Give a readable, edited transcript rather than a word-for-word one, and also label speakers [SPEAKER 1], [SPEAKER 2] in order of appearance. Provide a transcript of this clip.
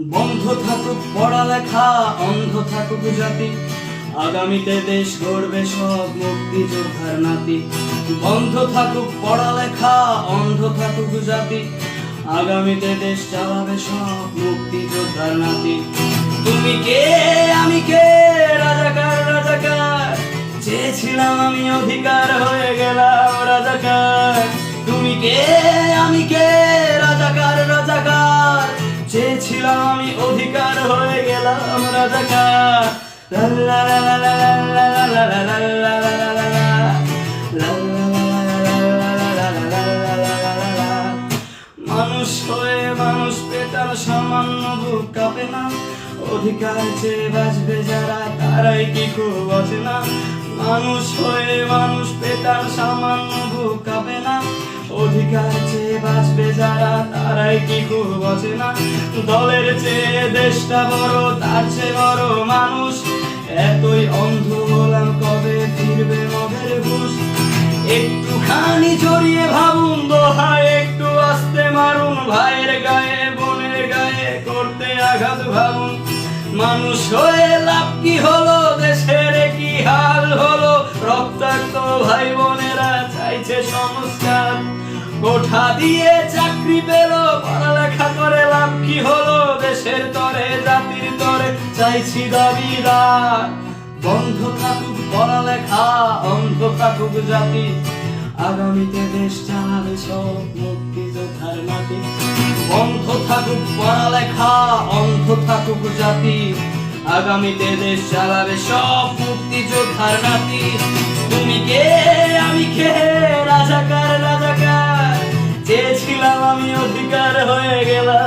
[SPEAKER 1] বন্ধ থাকুক পড়ালেখা, অন্ধ থাকুক জাতি, আগামীতে দেশ গড়বে সব মুক্তিযোদ্ধার নাতি। বন্ধ থাকুক পড়ালেখা, অন্ধ থাকুক জাতি, আগামীতে দেশ চালাবে সব মুক্তিযোদ্ধার নাতি। তুমি কে আমি কে, রাজাকার রাজাকার, চেয়েছিলাম আমি অধিকার, হয়ে গেলাম রাজাকার। তুমি কে আমি কে, রাজাকার রাজাকার, চেয়েছিলাম আমি অধিকার, হয়ে গেলাম রাজাকার। লা লা লা লা লা লা লা লা লা লা লা লা লা লা লা। মানুষ হয়ে মানুষ পেটার সামান্য বুক কাঁপে না, অধিকার চেয়ে বাঁচবে যারা তারাই কি খুব আছে না। মানুষ হয়ে মানুষ পেটার সামান্য বুক কাঁপে না, অধিকার চেয়ে বাঁচবে যারা তারাই কি খুব আছে না। দলের চেয়ে দেশটা বড়, তার চেয়ে বড় মানুষ, এতই অন্ধ হলাম কবে ফিরবে মদের হুঁশ। একটুখানি জড়িয়ে ভাবুন দোহায়, একটু আস্তে মারুন ভাইয়ের গায়ে বোনের গায়ে করতে আঘাত ভাবুন। মানুষ হয়ে লাভ কি হলো, দেশের কি হাল হলো, রক্তাক্ত ভাই বোনেরা চাইছে সংস্কার। কোঠা দিয়ে চাকরি পেল, পড়ালেখা করে লাভ কি হলো, দেশের তরে জাতির তরে চাইছি দাবিদার। বন্ধ থাকুক পড়ালেখা, অন্ধ থাকুক জাতি, আগামীতে দেশ চালাবে সব মুক্তিযোদ্ধার নাতি। বন্ধ থাকুক পড়ালেখা, অন্ধ থাকুক জাতি, আগামীতে দেশ চালাবে সব মুক্তিযোদ্ধার নাতি। তুমি কে আমি কে, রাজাকার রাজাকার, চেয়েছিলাম আমি অধিকার, হয়ে গেলাম